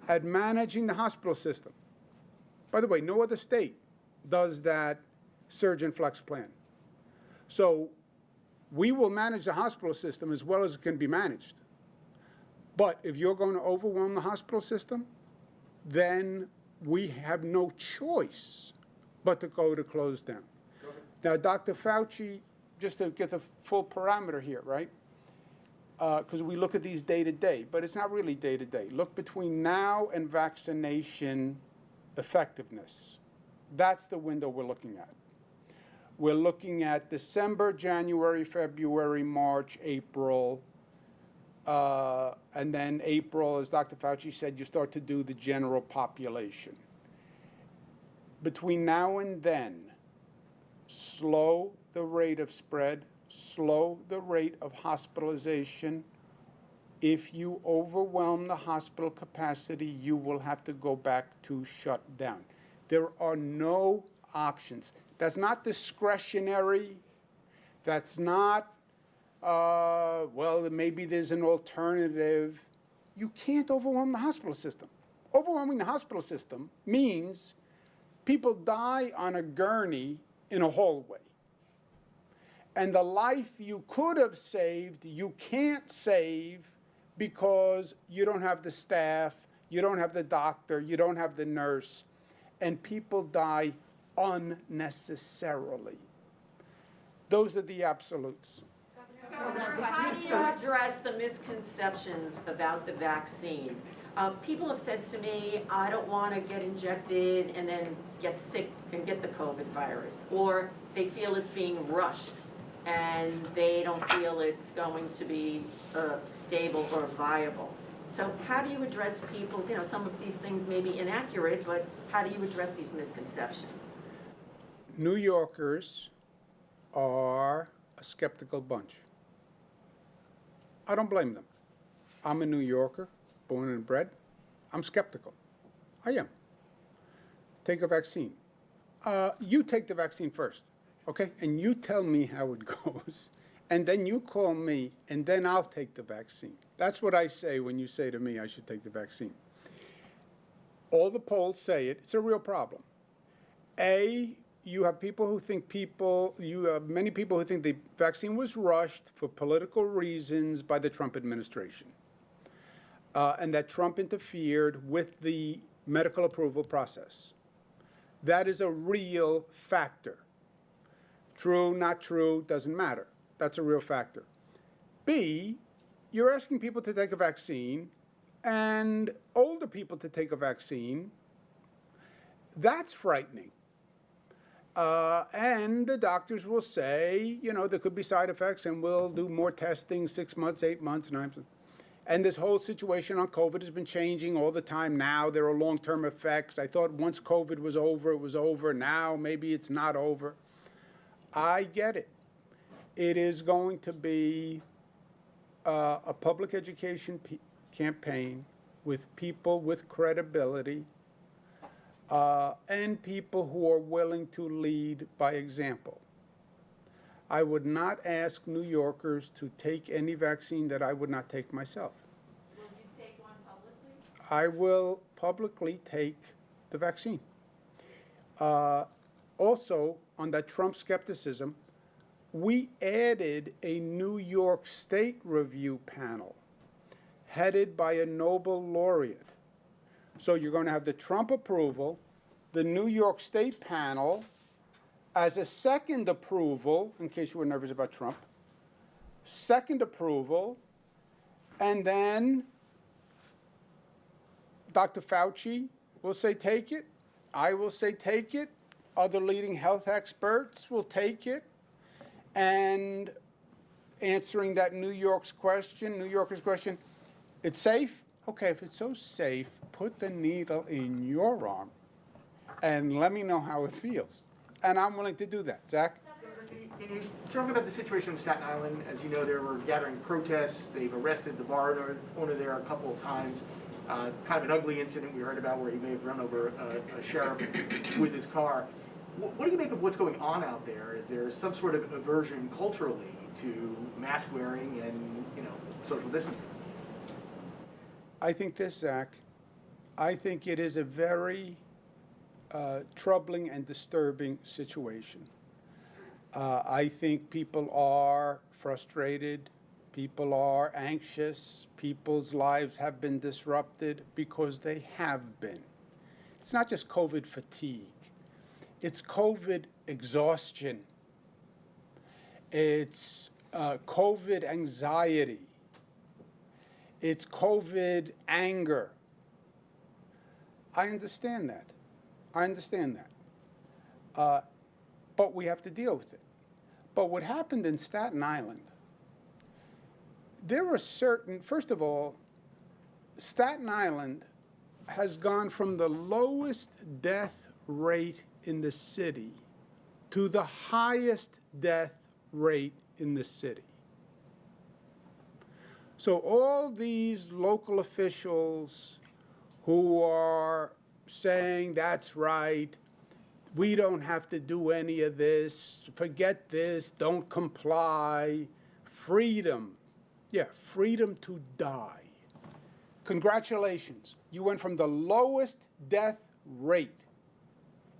at managing the hospital system. By the way, no other state does that surge and flex plan. So we will manage the hospital system as well as it can be managed. But if you're going to overwhelm the hospital system, then we have no choice but to go to close down. Now, Dr. Fauci, just to get the full parameter here, right? Because we look at these day to day, but it's not really day to day. Look between now and vaccination effectiveness. That's the window we're looking at. We're looking at December, January, February, March, April, and then April, as Dr. Fauci said, you start to do the general population. Between now and then, slow the rate of spread, slow the rate of hospitalization. If you overwhelm the hospital capacity, you will have to go back to shut down. There are no options. That's not discretionary. That's not, well, maybe there's an alternative. You can't overwhelm the hospital system. Overwhelming the hospital system means people die on a gurney in a hallway. And the life you could have saved, you can't save because you don't have the staff, you don't have the doctor, you don't have the nurse, and people die unnecessarily. Those are the absolutes. How do you address the misconceptions about the vaccine? People have said to me, I don't want to get injected and then get sick and get the COVID virus. Or they feel it's being rushed and they don't feel it's going to be stable or viable. So how do you address people, some of these things may be inaccurate, but how do you address these misconceptions? New Yorkers are a skeptical bunch. I don't blame them. I'm a New Yorker, born and bred. I'm skeptical. I am. Take a vaccine. You take the vaccine first, okay? And you tell me how it goes. And then you call me, and then I'll take the vaccine. That's what I say when you say to me I should take the vaccine. All the polls say it. It's a real problem. You have many people who think the vaccine was rushed for political reasons by the Trump administration, and that Trump interfered with the medical approval process. That is a real factor. True, not true, doesn't matter. That's a real factor. B, you're asking people to take a vaccine, and older people to take a vaccine. That's frightening. And the doctors will say, there could be side effects, and we'll do more testing 6 months, 8 months, 9 months. And this whole situation on COVID has been changing all the time now. There are long-term effects. I thought once COVID was over, it was over. Now maybe it's not over. I get it. It is going to be a public education campaign with people with credibility, and people who are willing to lead by example. I would not ask New Yorkers to take any vaccine that I would not take myself. Will you take one publicly? I will publicly take the vaccine. Also, on that Trump skepticism, we added a New York State review panel headed by a Nobel laureate. So you're going to have the Trump approval, the New York State panel as a second approval, in case you were nervous about Trump, second approval, and then Dr. Fauci will say take it, I will say take it, other leading health experts will take it, and answering that New Yorker's question, it's safe? Okay, if it's so safe, put the needle in your arm and let me know how it feels. And I'm willing to do that. Zach? Can you talk about the situation in Staten Island? As you know, there were gathering protests. They've arrested the bar owner there a couple of times. Kind of an ugly incident we heard about where he may have run over a sheriff with his car. What do you make of what's going on out there? Is there some sort of aversion culturally to mask wearing and, social distancing? I think this, Zach. I think it is a very troubling and disturbing situation. I think people are frustrated. People are anxious. People's lives have been disrupted because they have been. It's not just COVID fatigue. It's COVID exhaustion. It's COVID anxiety. It's COVID anger. I understand that. But we have to deal with it. But what happened in Staten Island, first of all, Staten Island has gone from the lowest death rate in the city to the highest death rate in the city. So all these local officials who are saying that's right, We don't have to do any of this. Forget this. Don't comply. Freedom. Yeah, freedom to die. Congratulations. You went from the lowest death rate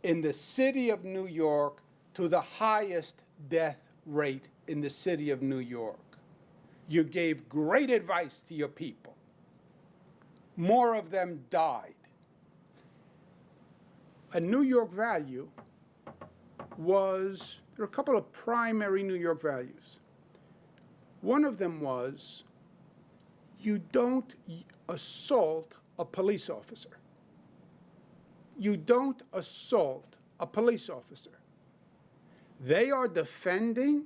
in the city of New York to the highest death rate in the city of New York. You gave great advice to your people. More of them died. A New York value was, there are a couple of primary New York values. One of them was, you don't assault a police officer. You don't assault a police officer. They are defending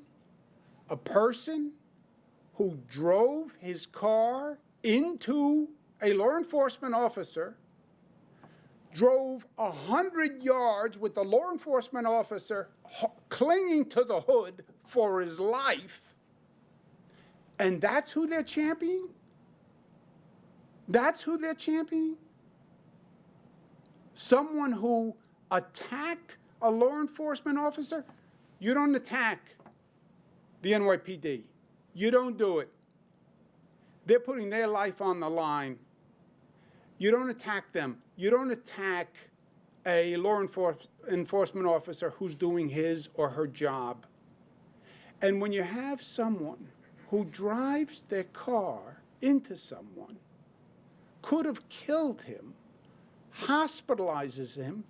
a person who drove his car into a law enforcement officer, drove 100 yards with the law enforcement officer clinging to the hood for his life, and that's who they're championing? That's who they're championing? Someone who attacked a law enforcement officer? You don't attack the NYPD. You don't do it. They're putting their life on the line. You don't attack them. You don't attack a law enforcement officer who's doing his or her job. And when you have someone who drives their car into someone, could have killed him, hospitalizes him,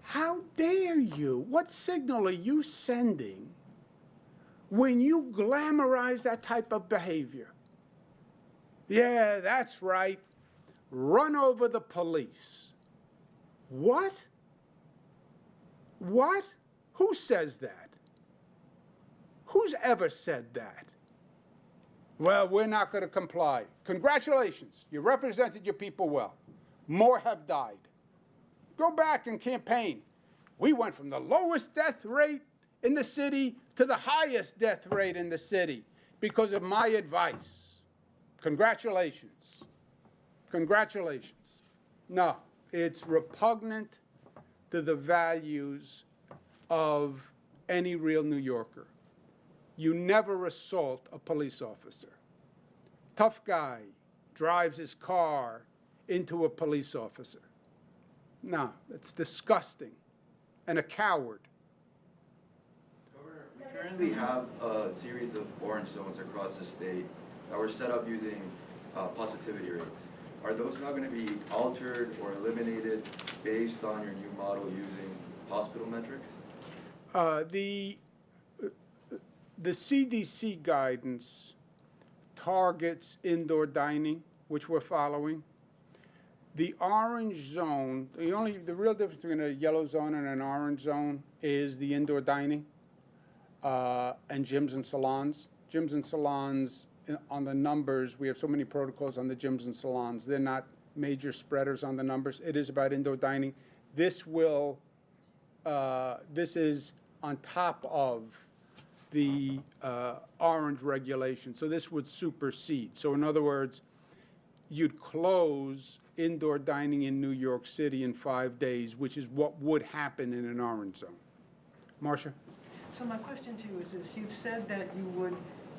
how dare you? What signal are you sending when you glamorize that type of behavior? Yeah, that's right. Run over the police. What? What? Who says that? Who's ever said that? Well, we're not going to comply. Congratulations. You represented your people well. More have died. Go back and campaign. We went from the lowest death rate in the city to the highest death rate in the city because of my advice. Congratulations. Congratulations. No, it's repugnant to the values of any real New Yorker. You never assault a police officer. Tough guy drives his car into a police officer. No, it's disgusting and a coward. Governor, we currently have a series of orange zones across the state that were set up using positivity rates. Are those not going to be altered or eliminated based on your new model using hospital metrics? The CDC guidance targets indoor dining, which we're following. The orange zone, the real difference between a yellow zone and an orange zone is the indoor dining and gyms and salons. Gyms and salons, on the numbers, we have so many protocols on the gyms and salons. They're not major spreaders on the numbers. It is about indoor dining. This is on top of the orange regulation. So this would supersede. So in other words, you'd close indoor dining in New York City in 5 days, which is what would happen in an orange zone. Marcia? So my question to you is you've said that you would,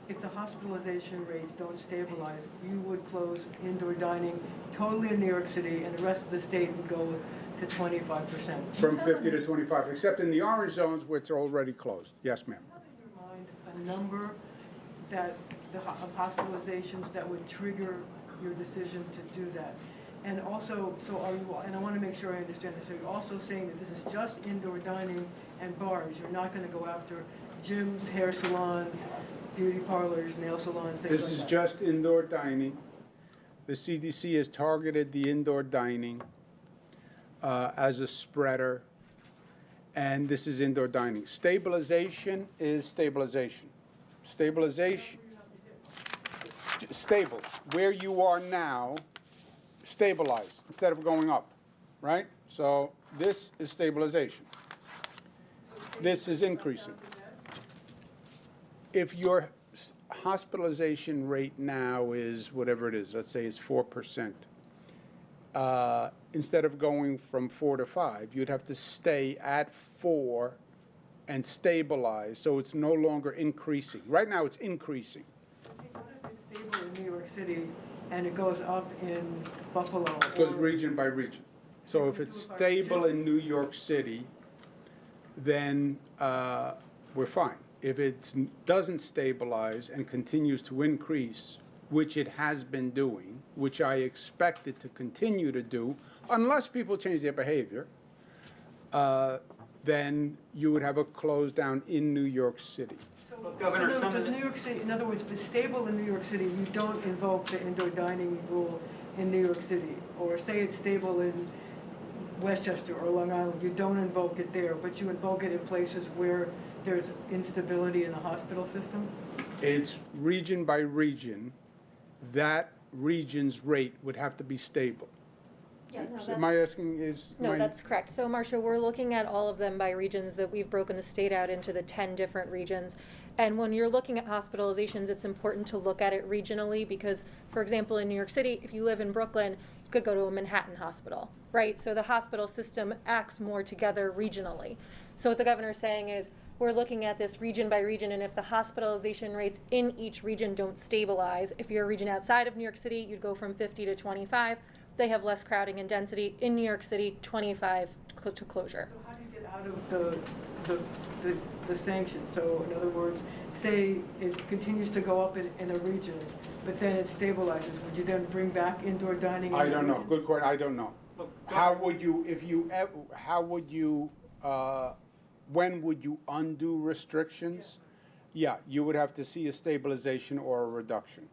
if the hospitalization rates don't stabilize, you would close indoor dining totally in New York City, and the rest of the state would go to 25%. From 50 to 25, except in the orange zones where it's already closed. Yes, ma'am. Have in your mind a number that of hospitalizations that would trigger your decision to do that? And also, so are you, and I want to make sure I understand this, so you're also saying that this is just indoor dining and bars. You're not going to go after gyms, hair salons, beauty parlors, nail salons, things like that? This is just indoor dining. The CDC has targeted the indoor dining as a spreader, and this is indoor dining. Stabilization is stabilization. Stabilization, stable. Where you are now, stabilize instead of going up, right? So this is stabilization. This is increasing. If your hospitalization rate now is whatever it is, let's say it's 4%, instead of going from 4 to 5, you'd have to stay at 4 and stabilize, so it's no longer increasing. Right now, it's increasing. What if it's stable in New York City and it goes up in Buffalo? It goes or- region by region. So if it's stable in New York City, then we're fine. If it doesn't stabilize and continues to increase, which it has been doing, which I expect it to continue to do, unless people change their behavior, then you would have a close down in New York City. Governor, So some does of the- New York City, in other words, if it's stable in New York City, you don't invoke the indoor dining rule in New York City? Or say it's stable in Westchester or Long Island, you don't invoke it there, but you invoke it in places where there's instability in the hospital system? It's region by region. That region's rate would have to be stable. Yeah, no, So that- am I asking is? No, my- that's correct. So Marcia, we're looking at all of them by regions, that we've broken the state out into the 10 different regions. And when you're looking at hospitalizations, it's important to look at it regionally because, for example, in New York City, if you live in Brooklyn, you could go to a Manhattan hospital, right? So the hospital system acts more together regionally. So what the governor's saying is, we're looking at this region by region, and if the hospitalization rates in each region don't stabilize, if you're a region outside of New York City, you'd go from 50 to 25. They have less crowding and density. In New York City, 25 to closure. So how do you get out of the sanctions? So in other words, say it continues to go up in a region, but then it stabilizes, would you then bring back indoor dining? in I that don't know. region? Good question. I don't know. Look, How would you, when would you undo restrictions? Yeah, you would have to see a stabilization or a reduction.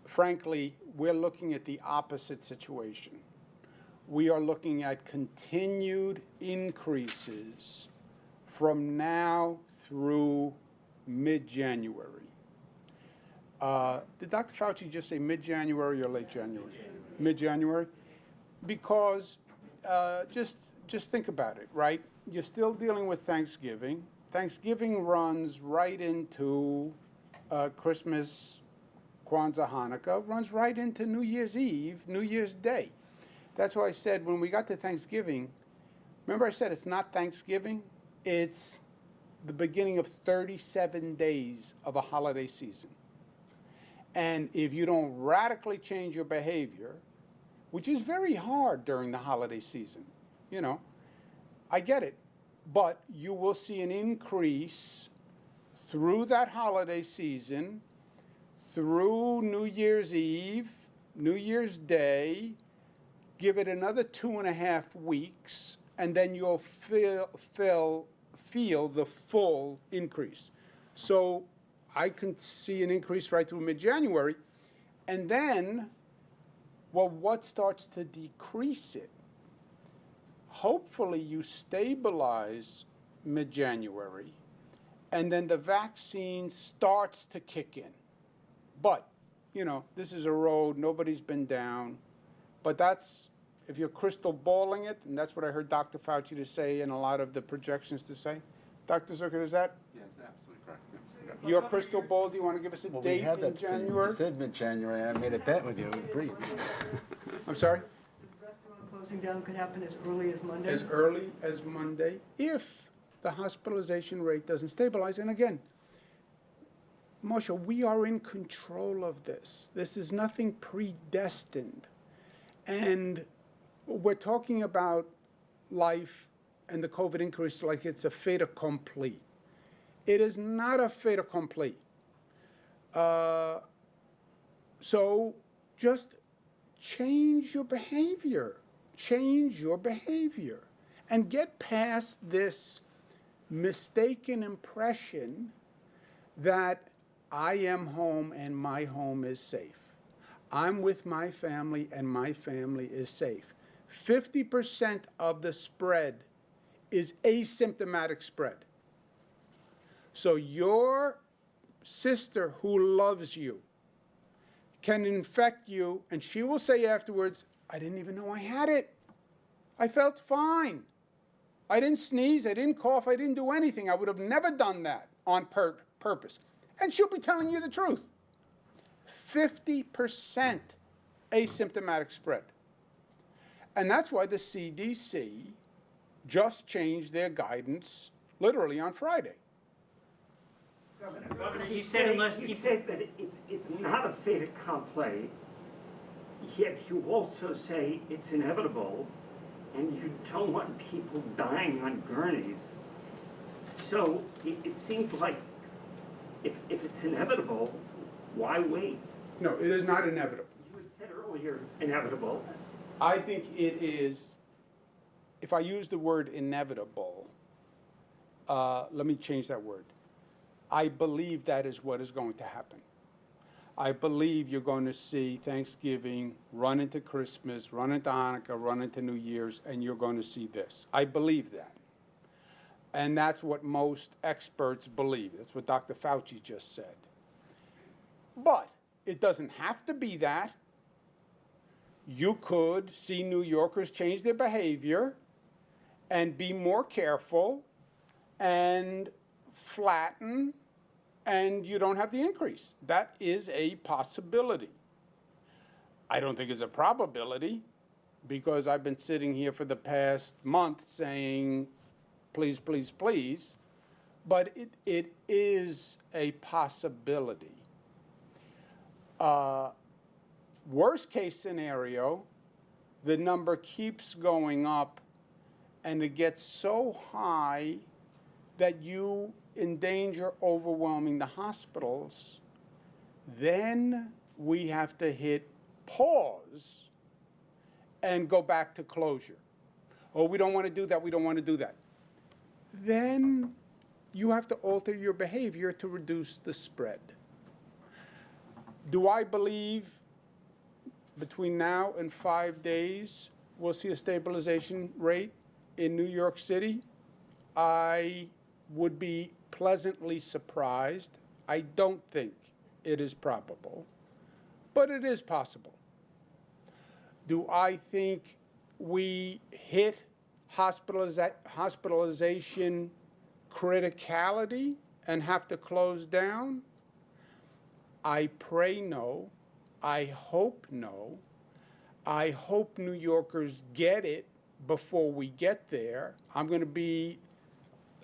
Frankly, we're looking at the opposite situation. We are looking at continued increases from now through mid-January. Did Dr. Fauci just say mid-January or late January? Mid-January? Because just think about it, right? You're still dealing with Thanksgiving. Thanksgiving runs right into Christmas, Kwanzaa, Hanukkah, runs right into New Year's Eve, New Year's Day. That's why I said when we got to Thanksgiving, remember I said it's not Thanksgiving, it's the beginning of 37 days of a holiday season. And if you don't radically change your behavior, which is very hard during the holiday season, you know, I get it, but you will see an increase through that holiday season, through New Year's Eve, New Year's Day, give it another 2.5 weeks, and then you'll feel the full increase. So I can see an increase right through mid-January, and then, well, what starts to decrease it? Hopefully you stabilize mid-January, and then the vaccine starts to kick in. But, you know, this is a road, nobody's been down. But that's, if you're crystal balling it, and that's what I heard Dr. Fauci to say and a lot of the projections to say. Dr. Zucker, is that Yes, absolutely correct. your crystal ball? Do you want to give us a Well, we date had in that, January? you said mid-January, I made a bet with you, it was brief. I'm sorry? The restaurant closing down could happen as early as Monday? As early as Monday, if the hospitalization rate doesn't stabilize. And again, Marcia, we are in control of this. This is nothing predestined. And we're talking about life and the COVID increase like it's a fait accompli. It is not a fait accompli. So just change your behavior. Change your behavior. And get past this mistaken impression that I am home and my home is safe. I'm with my family and my family is safe. 50% of the spread is asymptomatic spread. So your sister who loves you can infect you, and she will say afterwards, I didn't even know I had it. I felt fine. I didn't sneeze, I didn't cough, I didn't do anything. I would have never done that on purpose. And she'll be telling you the truth. 50% asymptomatic spread. And that's why the CDC just changed their guidance literally on Friday. Governor, you said unless people... You said that it's not a fait accompli, yet you also say it's inevitable, and you don't want people dying on gurneys. So it seems like if it's inevitable, why wait? No, it is not inevitable. You had said earlier, inevitable. I think it is, if I use the word inevitable, let me change that word. I believe that is what is going to happen. I believe you're going to see Thanksgiving run into Christmas, run into Hanukkah, run into New Year's, and you're going to see this. I believe that. And that's what most experts believe. That's what Dr. Fauci just said. But it doesn't have to be that. You could see New Yorkers change their behavior and be more careful and flatten, and you don't have the increase. That is a possibility. I don't think it's a probability, because I've been sitting here for the past month saying, please, please, please, but it is a possibility. Worst case scenario, the number keeps going up and it gets so high that you endanger overwhelming the hospitals. Then we have to hit pause and go back to closure. Oh, we don't want to do that, we don't want to do that. Then you have to alter your behavior to reduce the spread. Do I believe between now and 5 days we'll see a stabilization rate in New York City? I would be pleasantly surprised. I don't think it is probable, but it is possible. Do I think we hit hospitalization criticality and have to close down? I pray no. I hope no. I hope New Yorkers get it before we get there. I'm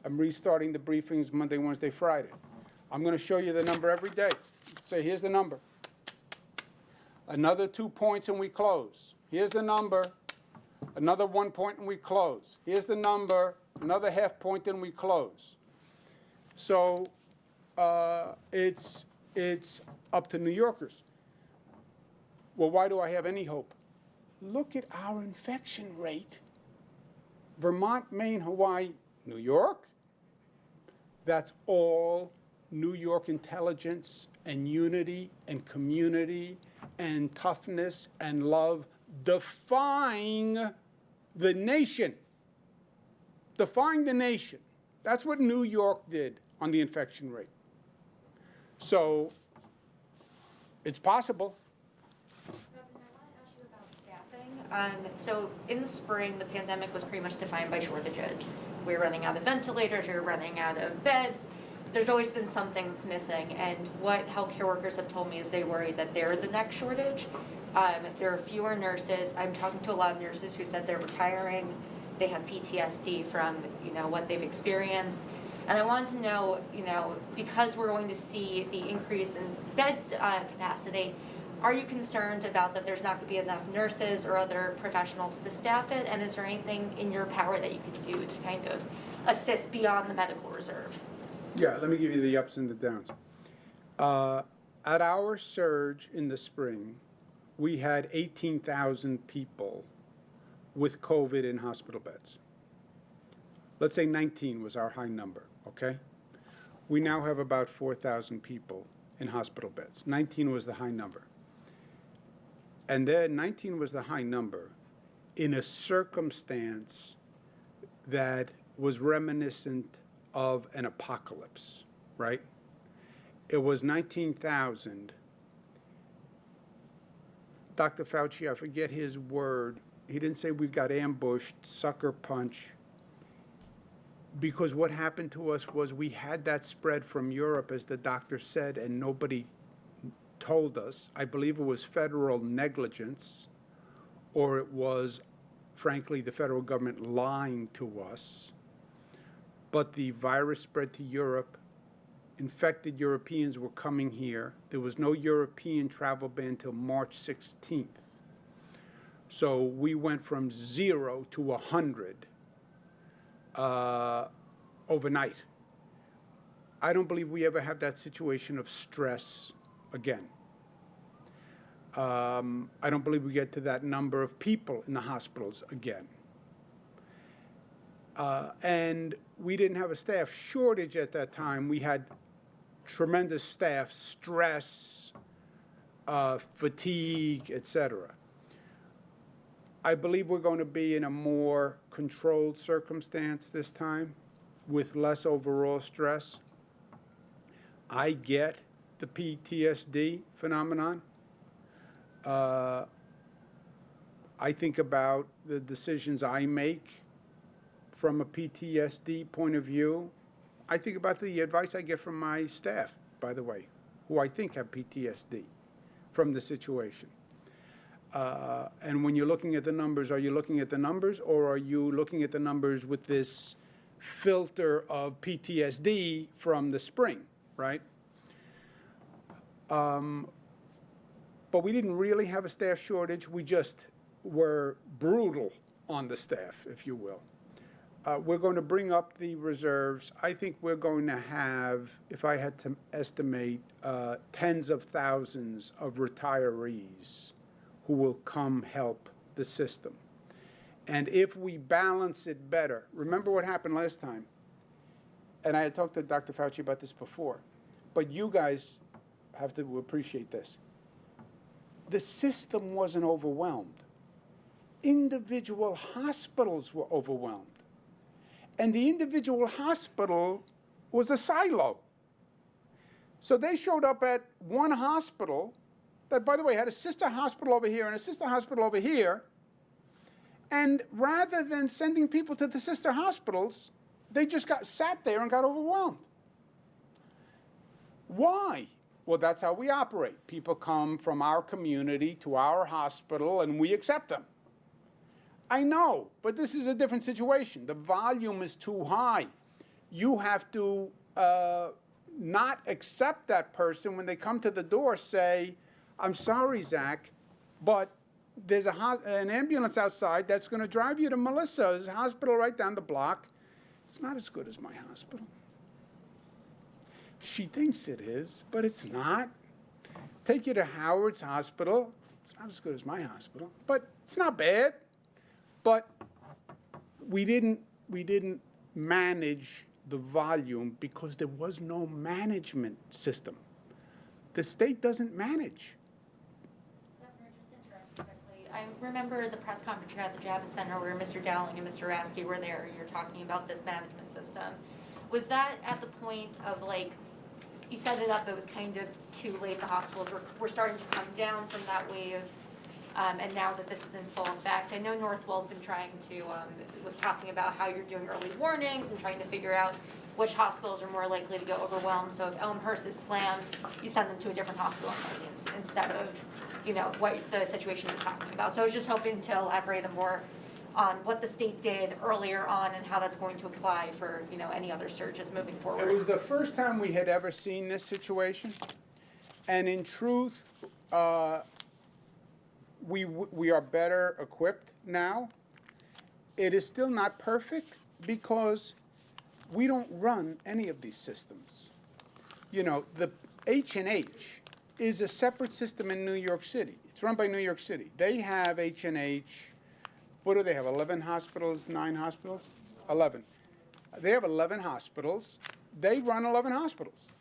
restarting the briefings Monday, Wednesday, Friday. I'm going to show you the number every day. Say, here's the number. Another 2 points and we close. Here's the number. Another 1 point and we close. Here's the number. Another half point and we close. So it's up to New Yorkers. Well, why do I have any hope? Look at our infection rate. Vermont, Maine, Hawaii, New York. That's all New York intelligence and unity and community and toughness and love defying the nation. Defying the nation. That's what New York did on the infection rate. So it's possible. So in the spring, the pandemic was pretty much defined by shortages. We were running out of ventilators, we were running out of beds. There's always been something that's missing, and what healthcare workers have told me is they worry that they're the next shortage. There are fewer nurses. I'm talking to a lot of nurses who said they're retiring. They have PTSD from, what they've experienced. And I wanted to know, because we're going to see the increase in bed capacity, are you concerned about that there's not going to be enough nurses or other professionals to staff it? And is there anything in your power that you could do to kind of assist beyond the medical reserve? Yeah, let me give you the ups and the downs. At our surge in the spring, we had 18,000 people with COVID in hospital beds. Let's say 19 was our high number, okay? We now have about 4,000 people in hospital beds. 19 was the high number. And then 19 was the high number in a circumstance that was reminiscent of an apocalypse, right? It was 19,000. Dr. Fauci, I forget his word. He didn't say we got ambushed, sucker punch. Because what happened to us was we had that spread from Europe, as the doctor said, and nobody told us. I believe it was federal negligence, or it was frankly, the federal government lying to us. But the virus spread to Europe. Infected Europeans were coming here. There was no European travel ban until March 16th. So we went from 0 to 100 overnight. I don't believe we ever have that situation of stress again. I don't believe we get to that number of people in the hospitals again. And we didn't have a staff shortage at that time. We had tremendous staff stress, fatigue, etc. I believe we're going to be in a more controlled circumstance this time with less overall stress. I get the PTSD phenomenon. I think about the decisions I make from a PTSD point of view. I think about the advice I get from my staff, by the way, who I think have PTSD from the situation. And when you're looking at the numbers, are you looking at the numbers, or are you looking at the numbers with this filter of PTSD from the spring, right? But we didn't really have a staff shortage. We just were brutal on the staff, if you will. We're going to bring up the reserves. I think we're going to have, if I had to estimate, tens of thousands of retirees who will come help the system. And if we balance it better, remember what happened last time, and I had talked to Dr. Fauci about this before, but you guys have to appreciate this. The system wasn't overwhelmed. Individual hospitals were overwhelmed. And the individual hospital was a silo. So they showed up at one hospital that, by the way, had a sister hospital over here and a sister hospital over here. And rather than sending people to the sister hospitals, they just sat there and got overwhelmed. Why? Well, that's how we operate. People come from our community to our hospital, and we accept them. I know, but this is a different situation. The volume is too high. You have to not accept that person when they come to the door, say, I'm sorry, Zach, but there's an ambulance outside that's going to drive you to Melissa's hospital right down the block. It's not as good as my hospital. She thinks it is, but it's not. Take you to Howard's hospital. It's not as good as my hospital, but it's not bad. But we didn't manage the volume because there was no management system. The state doesn't manage. Governor, just to interrupt quickly, I remember the press conference you had at the Javits Center where Mr. Dowling and Mr. Rasky were there, and you're talking about this management system. Was that at the point of, like, you set it up, it was kind of too late, the hospitals were starting to come down from that wave, and now that this is in full effect, I know Northwell's been trying to, was talking about how you're doing early warnings and trying to figure out which hospitals are more likely to get overwhelmed. So if Elmhurst is slammed, you send them to a different hospital instead of, you know, what the situation you're talking about. So I was just hoping to elaborate more on what the state did earlier on and how that's going to apply for, you know, any other surges moving forward. It was the first time we had ever seen this situation, and in truth, we are better equipped now. It is still not perfect because we don't run any of these systems. You know, the H&H is a separate system in New York City. It's run by New York City. They have H&H. What do they have, 11 hospitals, 9 hospitals? 11. They have 11 hospitals. They run 11 hospitals.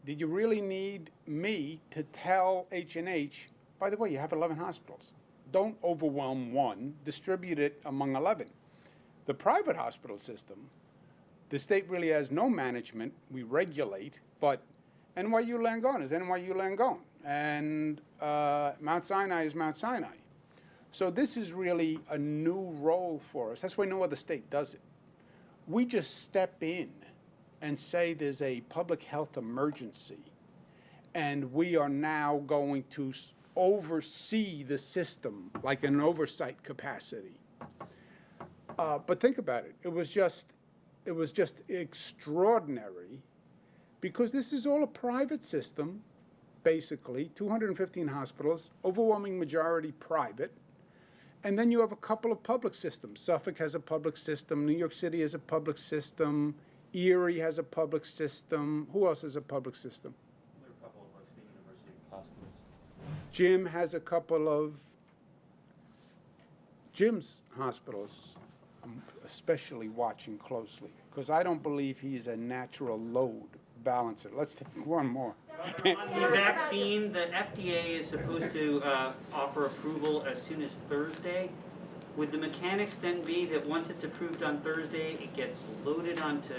Did you really need me to tell H&H, by the way, you have 11 hospitals. Don't overwhelm one, distribute it among 11. The private hospital system, the state really has no management. We regulate, but NYU Langone is NYU Langone, and Mount Sinai is Mount Sinai. So this is really a new role for us. That's why no other state does it. We just step in and say there's a public health emergency, and we are now going to oversee the system, like an oversight capacity. But think about it. It was just extraordinary, because this is all a private system, basically, 215 hospitals, overwhelming majority private. And then you have a couple of public systems. Suffolk has a public system. New York City has a public system. Erie has a public system. Who else has a public system? There are a couple of like State University hospitals. Jim has a couple of Jim's hospitals. I'm especially watching closely, because I don't believe he is a natural load balancer. Let's take one more. On the vaccine, the FDA is supposed to offer approval as soon as Thursday. Would the mechanics then be that once it's approved on Thursday, it gets loaded onto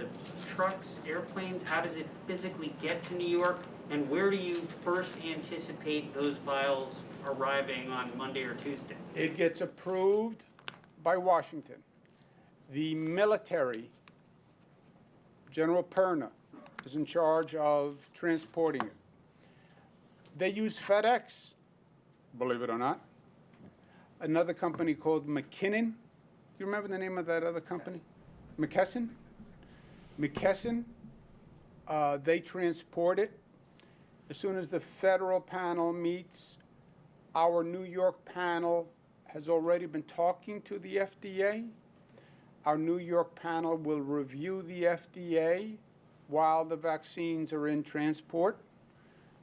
trucks, airplanes? How does it physically get to New York? And where do you first anticipate those vials arriving on Monday or Tuesday? It gets approved by Washington. The military, General Perna, is in charge of transporting it. They use FedEx, believe it or not. Another company called McKinnon. You remember the name of that other company? McKesson? McKesson, they transport it. As soon as the federal panel meets, our New York panel has already been talking to the FDA. Our New York panel will review the FDA while the vaccines are in transport.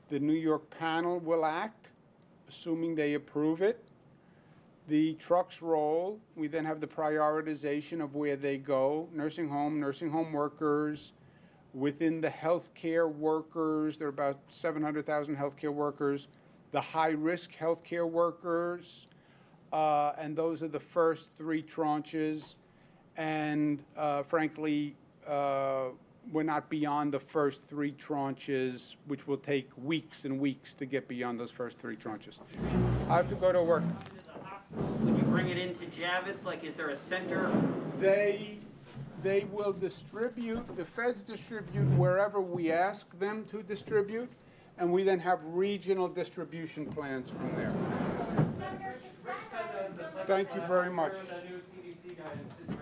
The New York panel will act, assuming they approve it. The trucks roll. We then have the prioritization of where they go. Nursing home workers. Within the healthcare workers, there are about 700,000 healthcare workers. The high-risk healthcare workers, and those are the first 3 tranches. And frankly, we're not beyond the first 3 tranches, which will take weeks and weeks to get beyond those first 3 tranches. I have to go to work. Would you bring it into Javits? Like, is there a center? They will distribute, the feds distribute wherever we ask them to distribute, and we then have regional distribution plans from there. Thank you very much. The new CDC guidance is